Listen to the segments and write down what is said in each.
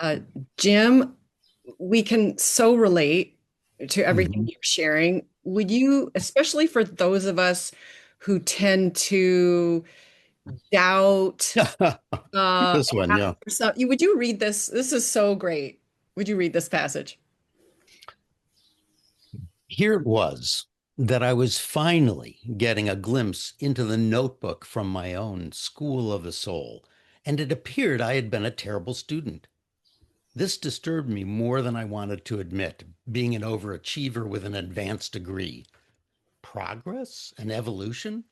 Uh, Jim, we can so relate to everything Mhm. you're sharing. Would you, especially for those of us who tend to doubt, This one, ask yeah. for would you read this? This is so great. Would you read this passage? Here it was that I was finally getting a glimpse into the notebook from my own school of the soul, and it appeared I had been a terrible student. This disturbed me more than I wanted to admit, being an overachiever with an advanced degree. Progress and evolution?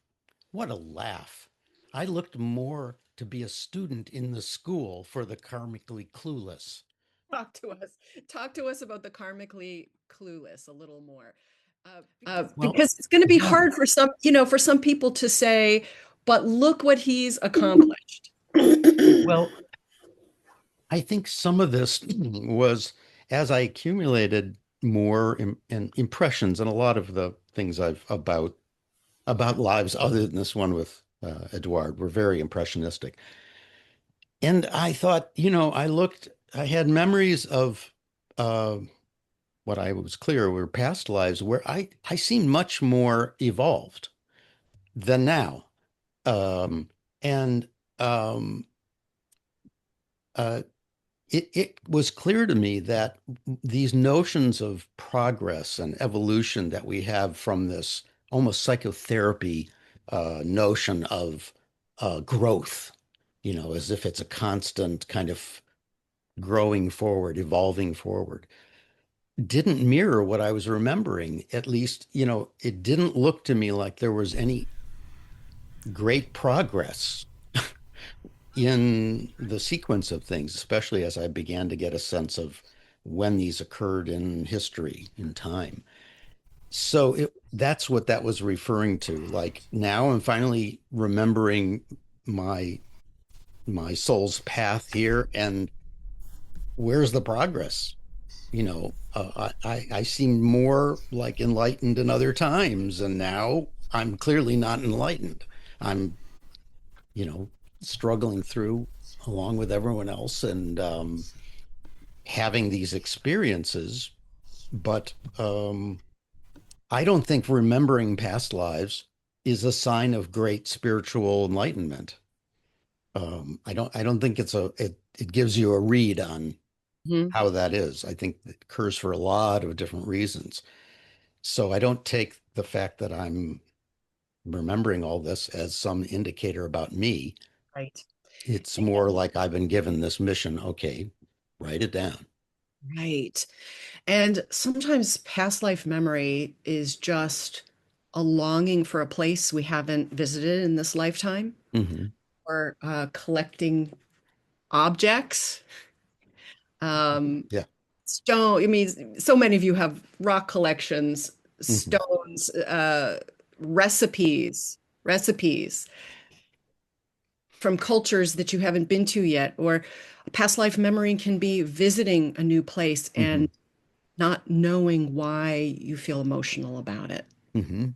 What a laugh. I looked more to be a student in the school for the karmically clueless. Talk to us. Talk to us about the karmically clueless a little more. Well, Because it's going to be yeah. hard for some, for some people to say, but look what he's accomplished. Well, I think some of this was as I accumulated more impressions and a lot of the things I've about lives other than this one with Edouard were very impressionistic. And I thought, I had memories of uh, what I was clear were past lives where I seemed much more evolved than now. Um, and um, uh, it was clear to me that these notions of progress and evolution that we have from this almost psychotherapy notion of growth, as if it's a constant kind of growing forward, evolving forward, didn't mirror what I was remembering. At least, it didn't look to me like there was any great progress in the sequence of things, especially as I began to get a sense of when these occurred in history, in time. So that's what that was referring to. Like now I'm finally remembering my my soul's path here and where's the progress? I seemed more like enlightened in other times, and now I'm clearly not enlightened. I'm, you know, struggling through along with everyone else and having these experiences. But I don't think remembering past lives is a sign of great spiritual enlightenment. I don't think it gives you a read on Mhm. how that is. I think it occurs for a lot of different reasons. So I don't take the fact that I'm remembering all this as some indicator about me. Right. It's more like I've been given this mission. Okay, write it down. Right. And sometimes past life memory is just a longing for a place we haven't visited in this lifetime, Hmm. or collecting objects. Um, Yeah. Stone, I mean, so many of you have rock collections, Hmm. stones, recipes from cultures that you haven't been to yet, or a past life memory can be visiting a new place Hmm. and not knowing why you feel emotional about it. Hmm.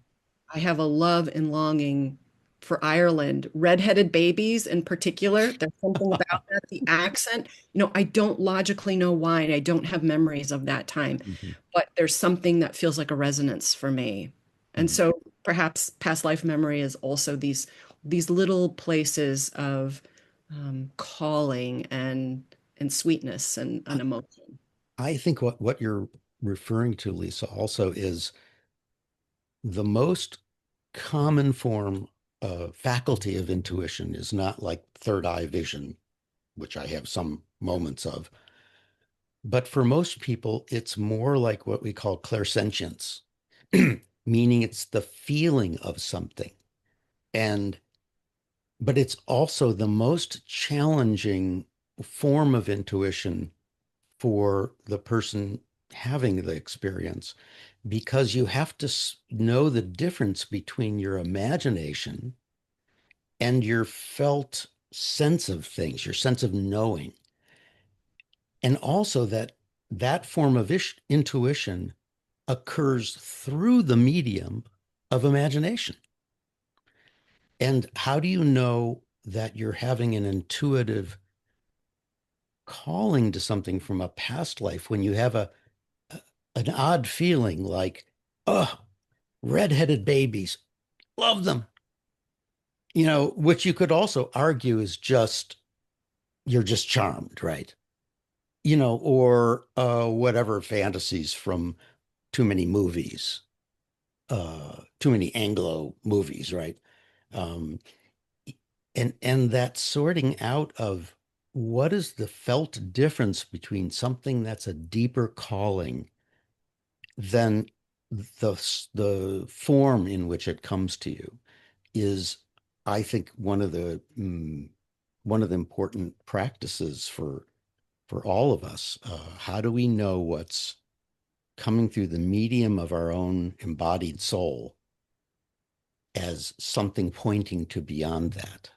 I have a love and longing for Ireland, redheaded babies in particular. There's something about that, the accent. I don't logically know why, and I don't have memories of that time, Hmm. but there's something that feels like a resonance for me. And Hmm. so perhaps past life memory is also these little places of calling and sweetness and emotion. I think what you're referring to, Lisa, also is the most common form of faculty of intuition is not like third eye vision, which I have some moments of. But for most people, it's more like what we call clairsentience, meaning it's the feeling of something. And, but it's also the most challenging form of intuition for the person having the experience because you have to know the difference between your imagination and your felt sense of things, your sense of knowing. And also that form of intuition occurs through the medium of imagination. And how do you know that you're having an intuitive calling to something from a past life when you have an odd feeling like, oh, redheaded babies, love them, which you could also argue is just you're just charmed, right? Or whatever fantasies from too many movies, too many Anglo movies, right? Um, and that sorting out of what is the felt difference between something that's a deeper calling than the form in which it comes to you is, I think, one of the important practices for all of us. How do we know what's coming through the medium of our own embodied soul as something pointing to beyond that?